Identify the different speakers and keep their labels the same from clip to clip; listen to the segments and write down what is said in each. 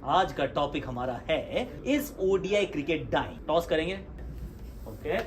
Speaker 1: आज का टॉपिक हमारा है is ODI cricket dying. Toss करेंगे। ओके,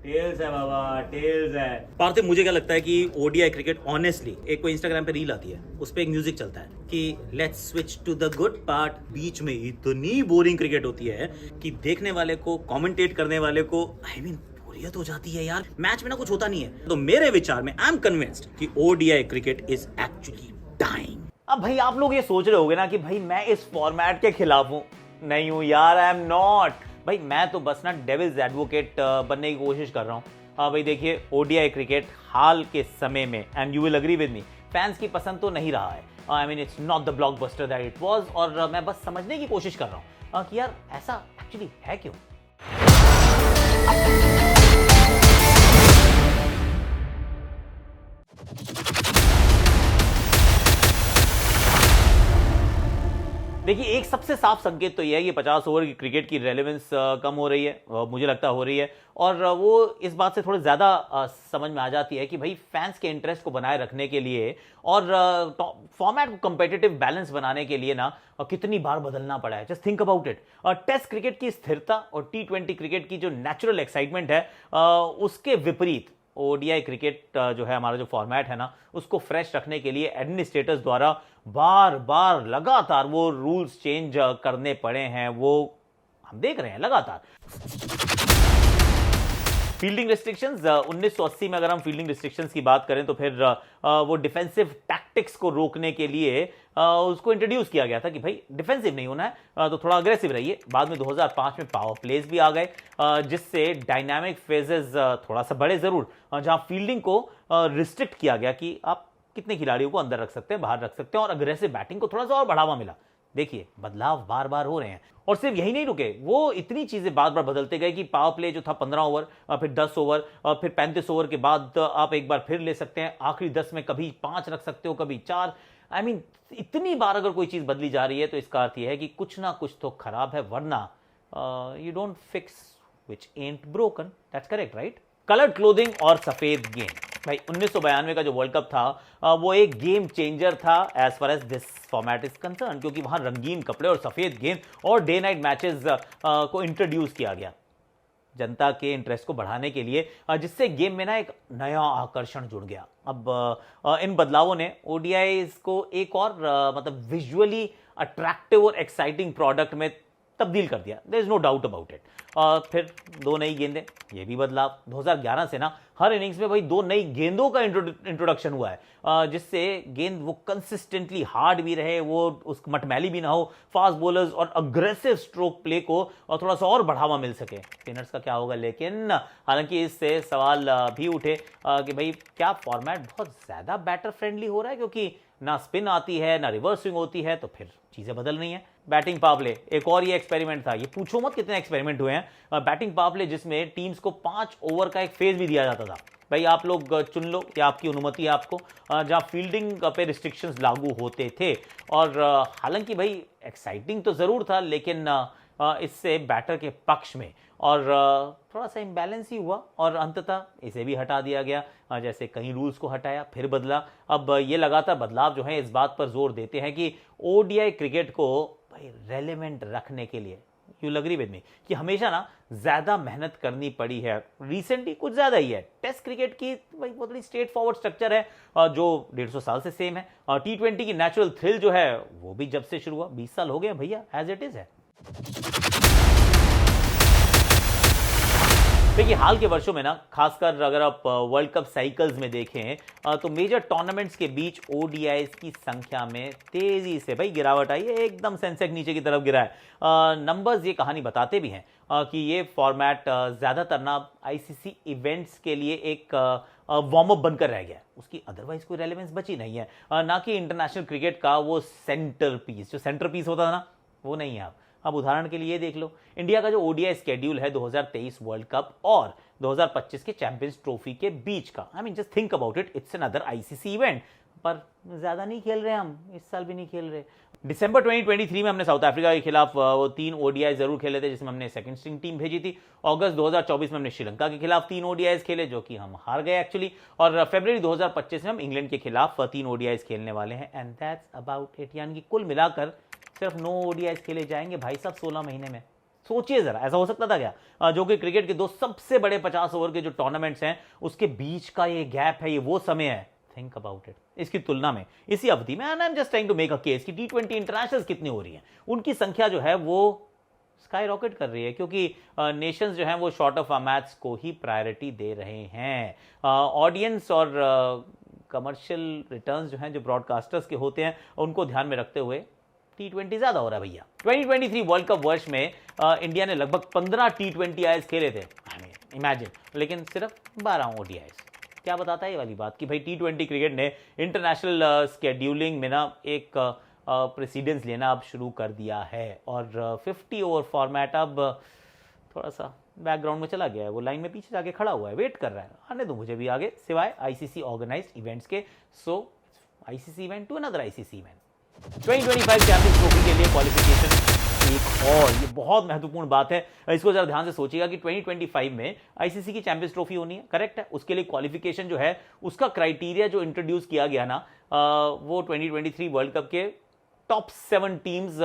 Speaker 1: टेल्स है बाबा, टेल्स है। पार्थिव, मुझे क्या लगता है कि ओडीआई क्रिकेट ऑनेस्टली, एक कोई इंस्टाग्राम पे रील आती है, उस पे एक म्यूजिक चलता है कि let's switch to the good part. बीच में इतनी बोरिंग क्रिकेट होती है कि देखने वाले को, कमेंटेट करने वाले को बोरियत हो जाती है यार। मैच में ना कुछ होता नहीं है। तो मेरे विचार में आई एम कन्विंस्ड कि ODI cricket is actually dying.
Speaker 2: अब भाई आप लोग ये सोच रहे होगे ना कि भाई मैं इस फॉर्मेट के खिलाफ हूं। नहीं हूं यार, आई एम नॉट। भाई मैं तो बस ना डेविल्स एडवोकेट बनने की कोशिश कर रहा हूं। हाँ भाई देखिए, ओडीआई क्रिकेट हाल के समय में, and you will agree with me, fans की पसंद तो नहीं रहा है। I mean it's not the blockbuster that it was. और मैं बस समझने की कोशिश कर रहा हूं कि यार ऐसा एक्चुअली है क्यों। देखिए, एक सबसे साफ संकेत तो यह है कि 50 ओवर की क्रिकेट की रेलेवेंस कम हो रही है, मुझे लगता हो रही है। और वो इस बात से थोड़ी ज़्यादा समझ में आ जाती है कि भाई फैंस के इंटरेस्ट को बनाए रखने के लिए और फॉर्मेट को कंपेटिटिव बैलेंस बनाने के लिए ना कितनी बार बदलना पड़ा है। Just think about it. Test cricket की स्थिरता और T20 क्रिकेट की जो नेचुरल एक्साइटमेंट है, उसके विपरीत ओडीआई क्रिकेट जो है, हमारा जो फॉर्मेट है ना, उसको फ्रेश रखने के लिए एडमिनिस्ट्रेटर्स द्वारा बार बार लगातार वो रूल्स चेंज करने पड़े हैं। वो हम देख रहे हैं लगातार। फील्डिंग रिस्ट्रिक्शंस 1980 में, अगर हम फील्डिंग रिस्ट्रिक्शंस की बात करें तो फिर वो डिफेंसिव टैक्टिक्स को रोकने के लिए उसको इंट्रोड्यूस किया गया था कि भाई डिफेंसिव नहीं होना है, तो थोड़ा अग्रेसिव रहिए। बाद में 2005 में पावर प्लेस भी आ गए, जिससे डायनामिक फेजेस थोड़ा सा बढ़े जरूर, जहां फील्डिंग को रिस्ट्रिक्ट किया गया कि आप कितने खिलाड़ियों को अंदर रख सकते हैं, बाहर रख सकते हैं, और अग्रेसिव बैटिंग को थोड़ा सा और बढ़ावा मिला। देखिए, बदलाव बार बार हो रहे हैं। और सिर्फ यही नहीं रुके, वो इतनी चीजें बार बार बदलते गए कि पावर प्ले जो था 15 ओवर, फिर 10 ओवर, फिर 35 ओवर के बाद आप एक बार फिर ले सकते हैं। आखिरी 10 में कभी 5 रख सकते हो, कभी 4। आई मीन इतनी बार अगर कोई चीज बदली जा रही है तो इसका अर्थ यह है कि कुछ ना कुछ तो खराब है, वरना you don't fix which ant broken. That's correct, right? Coloured clothing और सफेद गेंद। भाई 1992 का जो वर्ल्ड कप था, वो एक गेम चेंजर था as far as this format is concern, क्योंकि वहां रंगीन कपड़े और सफेद गेंद और डे नाइट मैचेस को इंट्रोड्यूस किया गया जनता के इंटरेस्ट को बढ़ाने के लिए, जिससे गेम में ना एक नया आकर्षण जुड़ गया। अब इन बदलावों ने ओडीआईज को एक और मतलब विजुअली अट्रैक्टिव और एक्साइटिंग प्रोडक्ट में तब्दील कर दिया। There is no doubt about it. फिर 2 नई गेंदें, ये भी बदलाव। 2011 से ना हर इनिंग्स में भाई 2 नई गेंदों का इंट्रोडक्शन हुआ है, जिससे गेंद वो कंसिस्टेंटली हार्ड भी रहे, वो उस मटमैली भी ना हो, फास्ट बॉलर्स और अग्रेसिव स्ट्रोक प्ले को थोड़ा सा और बढ़ावा मिल सके। स्पिनर्स का क्या होगा? लेकिन हालांकि इससे सवाल भी उठे कि भाई क्या फॉर्मेट बहुत ज्यादा बैटर फ्रेंडली हो रहा है, क्योंकि ना स्पिन आती है ना रिवर्स स्विंग होती है, तो फिर चीजें बदल रही हैं। बैटिंग पावर प्ले एक और ये एक्सपेरिमेंट था। ये पूछो मत कितने एक्सपेरिमेंट हुए हैं। बैटिंग पावर प्ले जिसमें टीम्स को 5 ओवर का एक फेज भी दिया जाता था। भाई आप लोग चुन लो, या आपकी अनुमति है आपको, जहां फील्डिंग पे रिस्ट्रिक्शंस लागू होते थे। और हालांकि भाई एक्साइटिंग तो जरूर था, लेकिन इससे बैटर के पक्ष में और थोड़ा सा इम्बैलेंस ही हुआ, और अंततः इसे भी हटा दिया गया। जैसे कई रूल्स को हटाया फिर बदला। अब ये लगातार बदलाव जो है इस बात पर जोर देते हैं कि ओडीआई क्रिकेट को भाई रेलेवेंट रखने के लिए, यू एग्री विद मी, कि हमेशा ना ज्यादा मेहनत करनी पड़ी है। रिसेंटली कुछ ज्यादा ही है। टेस्ट क्रिकेट की भाई बहुत बड़ी स्ट्रेट फॉरवर्ड स्ट्रक्चर है, जो 150 साल से सेम है। T20 की नेचुरल थ्रिल जो है वो भी जब से शुरू हुआ 20 साल हो गए भैया, एज इट इज है। देखिए, हाल के वर्षों में ना, खासकर अगर आप वर्ल्ड कप साइकिल्स में देखें, तो मेजर टूर्नामेंट्स के बीच ओडीआईज की संख्या में तेजी से भाई गिरावट आई है। एकदम सेंसेक्स नीचे की तरफ गिरा है। नंबर्स ये कहानी बताते भी हैं कि ये फॉर्मेट ज्यादातर ना आईसीसी इवेंट्स के लिए एक वार्म अप बनकर रह गया है। उसकी अदरवाइज कोई रेलेवेंस बची नहीं है, ना कि इंटरनेशनल क्रिकेट का वो सेंटर पीस। जो सेंटर पीस होता था ना, वो नहीं है अब उदाहरण के लिए देख लो, इंडिया का जो ओडीआई स्केड्यूल है 2023 वर्ल्ड कप और 2025 के चैंपियंस ट्रॉफी के बीच का, I mean just think about it, it's another ICC event. पर ज्यादा नहीं खेल रहे हम, इस साल भी नहीं खेल रहे। दिसंबर 2023 में हमने साउथ अफ्रीका के खिलाफ वो 3 ओडीआई जरूर खेले थे, जिसमें हमने सेकंड स्ट्रिंग टीम भेजी थी। अगस्त 2024 में हमने श्रीलंका के खिलाफ 3 ओडीआईज खेले, जो कि हम हार गए एक्चुअली। और फरवरी 2025 में हम इंग्लैंड के खिलाफ 3 ओडीआईज खेलने वाले हैं। And that's about it. यानी कि कुल मिलाकर सिर्फ 9 ओडीआई खेले जाएंगे भाई साहब 16 महीने में। सोचिए जरा, ऐसा हो सकता था क्या? जो कि क्रिकेट के दो सबसे बड़े 50 ओवर के जो टूर्नामेंट्स हैं उसके बीच का ये गैप है, ये वो समय है। Think about it. इसकी तुलना में इसी अवधि में I am just trying to make a case कि T20 इंटरनेशनल्स कितनी हो रही हैं, उनकी संख्या जो है वो स्काई रॉकेट कर रही है, क्योंकि नेशंस जो हैं वो शॉर्ट ऑफ मैच को ही प्रायोरिटी दे रहे हैं। ऑडियंस और कमर्शियल रिटर्न्स जो हैं, जो ब्रॉडकास्टर्स के होते हैं, उनको ध्यान में रखते हुए T20 ज्यादा हो रहा है भैया। 2023 वर्ल्ड कप वर्ष में इंडिया ने लगभग 15 T20 खेले थे, इमेजिन, लेकिन सिर्फ 12 ODIs। क्या बताता है ये वाली बात कि भाई T20 क्रिकेट ने इंटरनेशनल स्केड्यूलिंग में ना एक प्रेसिडेंस लेना अब शुरू कर दिया है, और 50 ओवर फॉर्मेट अब थोड़ा सा बैकग्राउंड में चला गया है। वो लाइन में पीछे जाके खड़ा हुआ है, वेट कर रहा है, आने दो मुझे भी आगे, सिवाय ICC ऑर्गेनाइज्ड इवेंट्स के। So ICC event to another ICC event. 2025 champions trophy के लिए क्वालिफिकेशन एक और ये बहुत महत्वपूर्ण बात है, इसको जरा ध्यान से सोचिएगा कि 2025 में ICC की चैंपियंस ट्रॉफी होनी है, करेक्ट है। उसके लिए क्वालिफिकेशन जो है उसका क्राइटेरिया जो इंट्रोड्यूस किया गया ना, वो 2023 वर्ल्ड कप के टॉप 7 टीम्स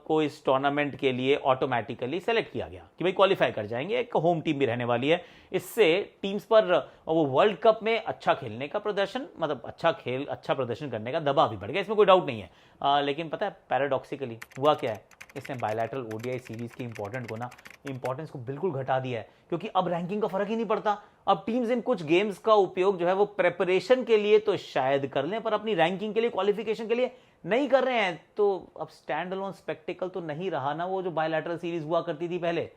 Speaker 2: को इस टूर्नामेंट के लिए ऑटोमेटिकली सेलेक्ट किया गया कि भाई क्वालिफाई कर जाएंगे, एक होम टीम भी रहने वाली है। इससे टीम्स पर वो वर्ल्ड कप में अच्छा खेलने का प्रदर्शन, मतलब अच्छा प्रदर्शन करने का दबाव भी बढ़ गया, इसमें कोई डाउट नहीं है। लेकिन पता है पैराडॉक्सिकली हुआ क्या है, इसने बायलैटरल ODI सीरीज की इंपॉर्टेंस को बिल्कुल घटा दिया है, क्योंकि अब रैंकिंग का फर्क ही नहीं पड़ता। अब टीम्स इन कुछ गेम्स का उपयोग जो है वो प्रेपरेशन के लिए तो शायद कर लें, पर अपनी रैंकिंग के लिए, क्वालिफिकेशन के लिए नहीं कर रहे हैं। तो अब स्टैंड अलोन स्पेक्टिकल तो नहीं रहा ना वो जो बायलैटरल सीरीज हुआ करती थी पहले।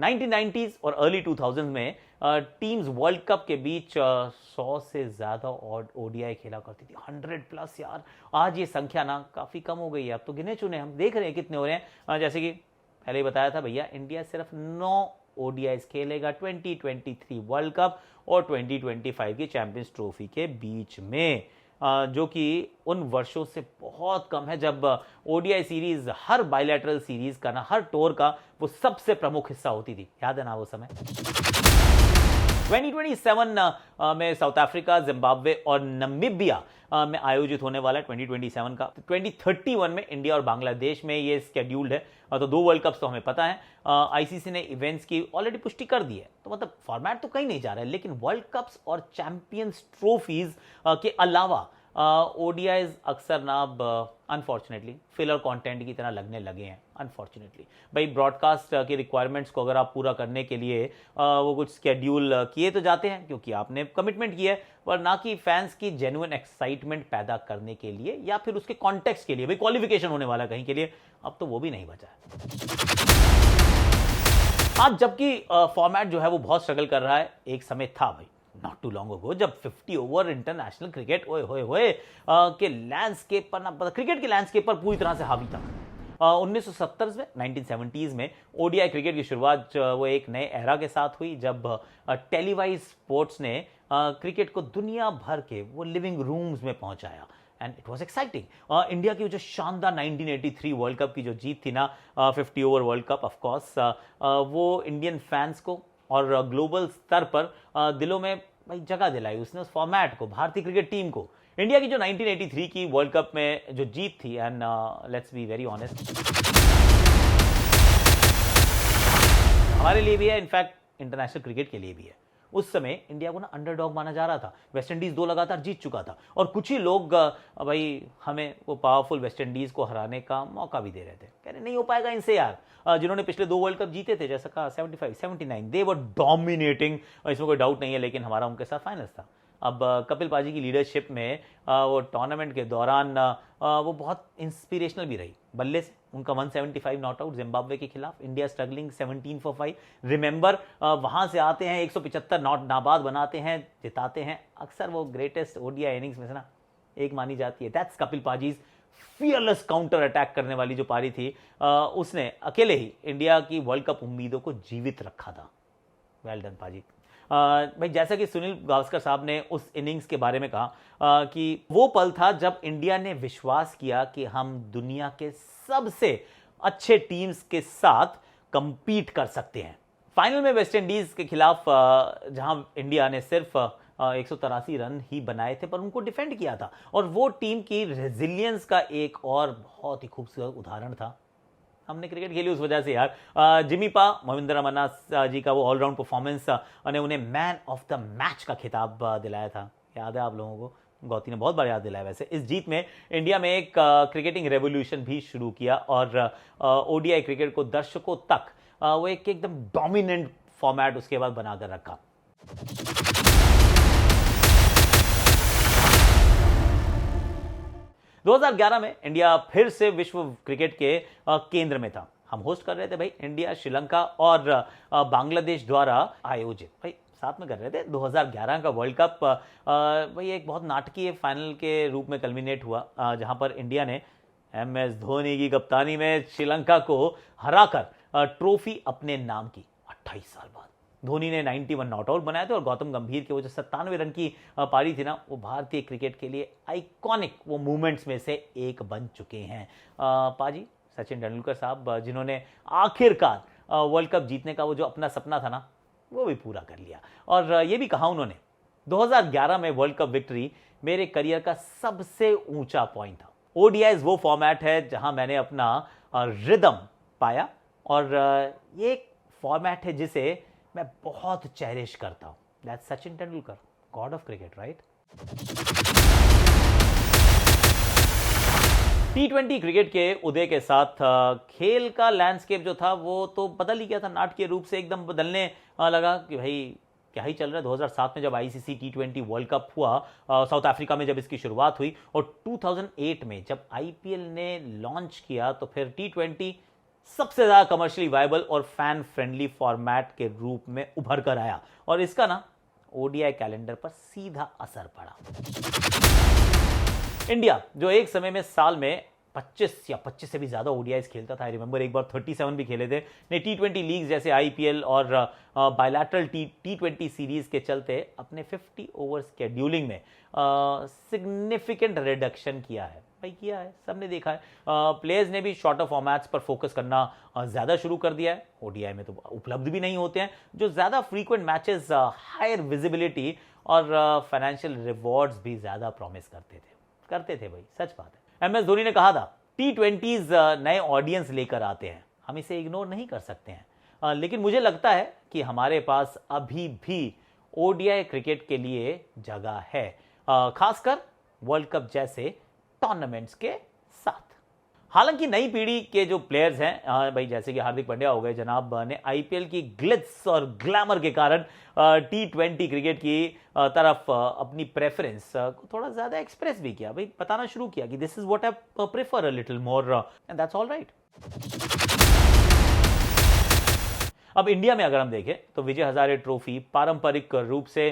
Speaker 2: 1990s और अर्ली 2000s में टीम्स वर्ल्ड कप के बीच 100 से ज्यादा ODI खेला करती थी, 100+ यार। आज ये संख्या ना काफी कम हो गई है, अब तो गिने चुने हम देख रहे हैं कितने हो रहे हैं। जैसे कि पहले ही बताया था भैया, इंडिया सिर्फ 9 ODIs खेलेगा 2023 वर्ल्ड कप और 2025 की चैंपियंस ट्रॉफी के बीच में, जो कि उन वर्षों से बहुत कम है जब ODI सीरीज हर बायलैटरल सीरीज का ना, हर टूर का वो सबसे प्रमुख हिस्सा होती थी। याद है ना वो समय? 2027 में साउथ अफ्रीका, जिम्बाब्वे और नमीबिया में आयोजित होने वाला है 2027 का। 2031 में इंडिया और बांग्लादेश में ये स्केड्यूल्ड है। तो 2 वर्ल्ड कप्स तो हमें पता है, ICC ने इवेंट्स की ऑलरेडी पुष्टि कर दी है, तो मतलब फॉर्मेट तो कहीं नहीं जा रहा है। लेकिन वर्ल्ड कप्स और चैंपियंस ट्रॉफीज के अलावा ODIs अक्सर ना अब अनफॉर्चुनेटली फिलर कंटेंट की तरह लगने लगे हैं। अनफॉर्चुनेटली भाई, ब्रॉडकास्ट के रिक्वायरमेंट्स को अगर आप पूरा करने के लिए वो कुछ स्केड्यूल किए तो जाते हैं क्योंकि आपने कमिटमेंट किया है, पर ना कि फैंस की जेन्युइन एक्साइटमेंट पैदा करने के लिए या फिर उसके कॉन्टेक्स्ट के लिए, भाई क्वालिफिकेशन होने वाला कहीं के लिए, अब तो वो भी नहीं बचा है। आज जबकि फॉर्मेट जो है वो बहुत स्ट्रगल कर रहा है, एक समय था भाई नॉट टू लॉन्ग अगो जब 50 ओवर इंटरनेशनल क्रिकेट ओए के लैंडस्केप पर ना, क्रिकेट के लैंडस्केप पर पूरी तरह से हावी था। 1970s में, 1970s में ODI क्रिकेट की शुरुआत वो एक नए एरा के साथ हुई, जब टेलीवाइज स्पोर्ट्स ने क्रिकेट को दुनिया भर के वो लिविंग रूम्स में पहुंचाया, and it was exciting. India की जो शानदार 1983 वर्ल्ड कप की जो जीत थी ना, 50 over world cup, of course वो इंडियन फैंस को और ग्लोबल स्तर पर दिलों में भाई जगह दिलाई उसने, उस फॉर्मेट को, भारतीय क्रिकेट टीम को। इंडिया की जो 1983 की वर्ल्ड कप में जो जीत थी, and let's be very honest, हमारे लिए भी है, इनफैक्ट इंटरनेशनल क्रिकेट के लिए भी है। उस समय इंडिया को ना अंडरडॉग माना जा रहा था, वेस्ट इंडीज 2 लगातार जीत चुका था, और कुछ ही लोग भाई हमें वो पावरफुल वेस्ट इंडीज को हराने का मौका भी दे रहे थे, कह रहे नहीं हो पाएगा इनसे यार। जिन्होंने पिछले 2 वर्ल्ड कप जीते थे, जैसा कहा 75, 79, दे वर डोमिनेटिंग, इसमें कोई डाउट नहीं है, लेकिन हमारा उनके साथ फाइनल्स था। अब कपिल पाजी की लीडरशिप में वो टूर्नामेंट के दौरान वो बहुत इंस्पिरेशनल भी रही। बल्ले से उनका 175 नॉट आउट जिम्बाब्वे के खिलाफ, इंडिया स्ट्रगलिंग 17 for 5। रिमेंबर वहां से आते हैं, 175 नॉट नाबाद बनाते हैं, जिताते हैं। अक्सर वो ग्रेटेस्ट ODI इनिंग्स में से ना एक मानी जाती है। That's Kapil Paaji's fearless counter attack करने वाली जो पारी थी, उसने अकेले ही इंडिया की वर्ल्ड कप उम्मीदों को जीवित रखा था। वेल डन पाजी। भाई जैसा कि सुनील गावस्कर साहब ने उस इनिंग्स के बारे में कहा कि वो पल था जब इंडिया ने विश्वास किया कि हम दुनिया के सबसे अच्छे टीम्स के साथ कंपीट कर सकते हैं। फाइनल में वेस्ट इंडीज के खिलाफ जहां इंडिया ने सिर्फ 183 रन ही बनाए थे, पर उनको डिफेंड किया था। और वो टीम की रेजिलियंस का एक और बहुत ही खूबसूरत उदाहरण था। हमने क्रिकेट खेली उस वजह से यार। जिमी पा मोहिंदर मन्ना जी का वो ऑलराउंड परफॉर्मेंस ने उन्हें मैन ऑफ द मैच का खिताब दिलाया था। याद है आप लोगों को? गौती ने बहुत बार याद दिलाया। वैसे इस जीत में इंडिया में एक क्रिकेटिंग रेवोल्यूशन भी शुरू किया और ओडीआई क्रिकेट को दर्शकों तक वो एक एकदम डोमिनेंट फॉर्मेट उसके बाद बनाकर रखा। दो 2011 में इंडिया फिर से विश्व क्रिकेट के केंद्र में था। हम होस्ट कर रहे थे भाई, इंडिया, श्रीलंका और बांग्लादेश द्वारा आयोजित, भाई साथ में कर रहे थे 2011 का वर्ल्ड कप। भाई एक बहुत नाटकीय फाइनल के रूप में कल्मिनेट हुआ, जहां पर इंडिया ने MS धोनी की कप्तानी में श्रीलंका को हराकर ट्रॉफी अपने नाम की 28 साल बाद। धोनी ने 91 नॉट आउट बनाए थे और गौतम गंभीर के वो जो 97 रन की पारी थी ना, वो भारतीय क्रिकेट के लिए आइकॉनिक वो मूवमेंट्स में से एक बन चुके हैं। पाजी सचिन तेंदुलकर साहब, जिन्होंने आखिरकार वर्ल्ड कप जीतने का वो जो अपना सपना था ना, वो भी पूरा कर लिया। और ये भी कहा उन्होंने, 2011 में वर्ल्ड कप विक्ट्री मेरे करियर का सबसे ऊंचा पॉइंट था। ओडीआईज वो फॉर्मेट है जहां मैंने अपना रिदम पाया और ये एक फॉर्मेट है जिसे मैं बहुत चेरिश करता हूं। That's Sachin Tendulkar, God of cricket, right? T20 cricket के उदय के साथ खेल का लैंडस्केप जो था वो तो बदल ही गया था, नाटकीय रूप से एकदम बदलने लगा कि भाई क्या ही चल रहा है। 2007 में जब आईसीसी T20 वर्ल्ड कप हुआ साउथ अफ्रीका में, जब इसकी शुरुआत हुई, और 2008 में जब आईपीएल ने लॉन्च किया, तो फिर T20 सबसे ज्यादा कमर्शियली वायबल और फैन फ्रेंडली फॉर्मेट के रूप में उभर कर आया और इसका ना ओडीआई कैलेंडर पर सीधा असर पड़ा। इंडिया जो एक समय में साल में 25 या 25 से भी ज्यादा ओडीआईज खेलता था, आई रिमेंबर एक बार 37 भी खेले थे, ने T20 लीग जैसे आईपीएल और बायलैटरल T20 सीरीज के चलते अपने 50 ओवर शेड्यूलिंग में सिग्निफिकेंट रिडक्शन किया है। भाई किया है, सबने देखा है। प्लेयर्स ने भी शॉर्टर फॉर्मेट्स पर फोकस करना ज्यादा शुरू कर दिया है। ओडीआई में तो उपलब्ध भी नहीं होते हैं, जो ज्यादा फ्रीक्वेंट मैचेस हायर विजिबिलिटी और फाइनेंशियल रिवॉर्ड्स भी ज्यादा प्रॉमिस करते थे भाई, सच बात है। MS धोनी ने कहा था, T20s नए ऑडियंस लेकर आते हैं, हम इसे इग्नोर नहीं कर सकते हैं, लेकिन मुझे लगता है कि हमारे पास अभी भी ओडीआई क्रिकेट के लिए जगह है, खासकर वर्ल्ड कप जैसे टूर्नामेंट्स के साथ। हालांकि नई पीढ़ी के जो प्लेयर्स हैं भाई, जैसे कि हार्दिक पांड्या हो गए जनाब, ने आईपीएल की ग्लिट्स और ग्लैमर के कारण T20 क्रिकेट की तरफ अपनी प्रेफरेंस को थोड़ा ज्यादा एक्सप्रेस भी किया, भाई बताना शुरू किया कि this is what I prefer a little more and that's all right. अब इंडिया में अगर हम देखें तो विजय हजारे ट्रॉफी पारंपरिक रूप से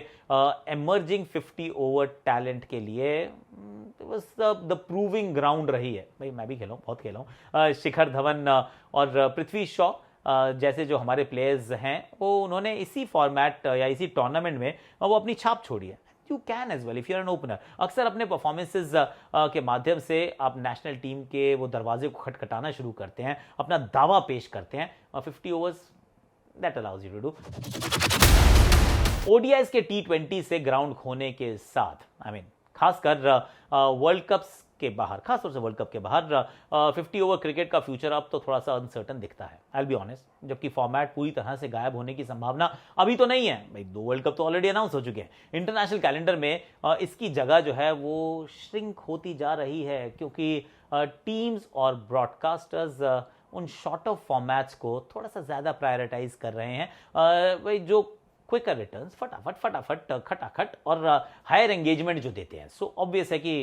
Speaker 2: एमर्जिंग 50 ओवर टैलेंट के लिए द प्रूविंग ग्राउंड रही है। भाई मैं भी खेला हूँ, बहुत खेला हूँ। शिखर धवन और पृथ्वी शॉ जैसे जो हमारे प्लेयर्स हैं, वो उन्होंने इसी फॉर्मेट या इसी टूर्नामेंट में वो अपनी छाप छोड़ी है। You can as well if you are an opener. अक्सर अपने परफॉर्मेंसेज के माध्यम से आप नेशनल टीम के वो दरवाजे को खटखटाना शुरू करते हैं, अपना दावा पेश करते हैं। 50 overs that allows you to do. ODIs के T20 से ग्राउंड खोने के साथ, आई मीन खासकर वर्ल्ड कप्स के बाहर, खासतौर से वर्ल्ड कप के बाहर 50 ओवर क्रिकेट का फ्यूचर अब तो थोड़ा सा अनसर्टन दिखता है, आई विल बी ऑनेस्ट। जबकि फॉर्मेट पूरी तरह से गायब होने की संभावना अभी तो नहीं है भाई, 2 वर्ल्ड कप तो ऑलरेडी अनाउंस हो चुके हैं। इंटरनेशनल कैलेंडर में इसकी जगह जो है वो श्रिंक होती जा रही है, क्योंकि टीम्स और ब्रॉडकास्टर्स उन शॉर्टर फॉर्मेट्स को थोड़ा सा ज्यादा प्रायोरिटाइज कर रहे हैं। भाई जो क्विकर रिटर्न्स, फटाफट खटाखट और हायर एंगेजमेंट जो देते हैं, सो ऑब्वियस है कि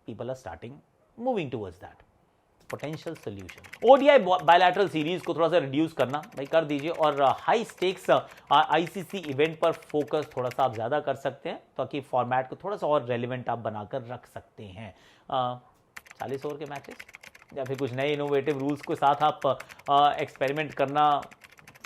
Speaker 2: people are starting moving towards that potential solution. ODI bilateral series को थोड़ा सा रिड्यूस करना भाई कर दीजिए और हाई स्टेक्स आईसीसी इवेंट पर फोकस थोड़ा सा आप ज्यादा कर सकते हैं, ताकि फॉर्मेट को थोड़ा सा और रेलिवेंट आप बनाकर रख सकते हैं। 40 ओवर के मैचेस या फिर कुछ नए इनोवेटिव रूल्स के साथ आप एक्सपेरिमेंट करना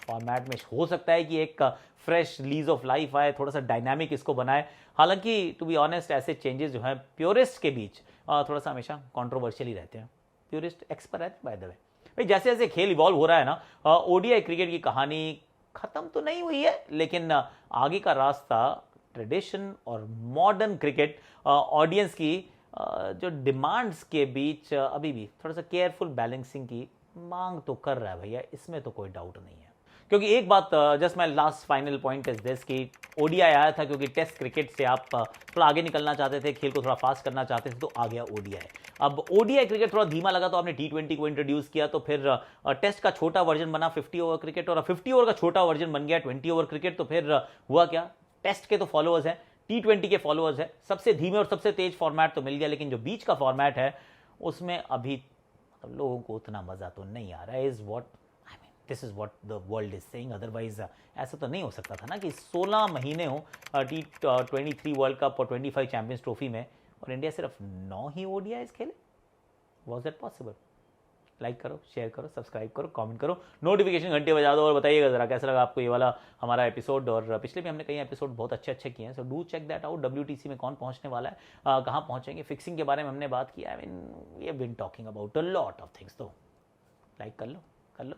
Speaker 2: फॉर्मेट में हो सकता है कि एक फ्रेश लीज ऑफ लाइफ आए, थोड़ा सा डायनामिक इसको बनाए। हालांकि टू बी ऑनेस्ट ऐसे चेंजेस जो हैं प्योरिस्ट के बीच थोड़ा सा हमेशा कंट्रोवर्शियल ही रहते हैं। प्योरिस्ट एक्सपर्ट है बाय द वे। भाई जैसे जैसे खेल इवॉल्व हो रहा है ना, ओडीआई क्रिकेट की कहानी खत्म तो नहीं हुई है, लेकिन आगे का रास्ता ट्रेडिशन और मॉडर्न क्रिकेट ऑडियंस की जो डिमांड्स के बीच अभी भी थोड़ा सा केयरफुल बैलेंसिंग की मांग तो कर रहा है भैया, इसमें तो कोई डाउट नहीं है। क्योंकि एक बात just my last final point is this कि ओडीआई आया था क्योंकि टेस्ट क्रिकेट से आप थोड़ा आगे निकलना चाहते थे, खेल को थोड़ा फास्ट करना चाहते थे, तो आ गया ओडीआई। अब ओडीआई क्रिकेट थोड़ा धीमा लगा तो आपने टी20 को इंट्रोड्यूस किया, तो फिर टेस्ट का छोटा वर्जन बना 50 ओवर क्रिकेट, और 50 ओवर का छोटा वर्जन बन गया 20 ओवर क्रिकेट। तो फिर हुआ क्या, टेस्ट के तो फॉलोअर्स हैं, टी20 के फॉलोअर्स हैं, सबसे धीमे और सबसे तेज फॉर्मेट तो मिल गया, लेकिन जो बीच का फॉर्मेट है उसमें अभी लोगों को उतना मजा तो नहीं आ रहा है। Is what this is what the world is saying. Otherwise ऐसा तो नहीं हो सकता था ना कि 16 महीने हो T23 वर्ल्ड कप और 25 चैंपियंस ट्रॉफी में, और इंडिया सिर्फ 9 ही ओडीआईज खेले। Was that possible? लाइक करो, शेयर करो, सब्सक्राइब करो, कमेंट करो, नोटिफिकेशन घंटे बजा दो, और बताइएगा जरा कैसा लगा आपको ये वाला हमारा एपिसोड। और पिछले भी हमने कई एपिसोड बहुत अच्छे किए हैं, so do check that out. WTC में कौन पहुंचने वाला है, कहाँ पहुंचेंगे, फिक्सिंग के बारे में हमने बात किया। I mean we have been talking about a lot of things. तो लाइक कर लो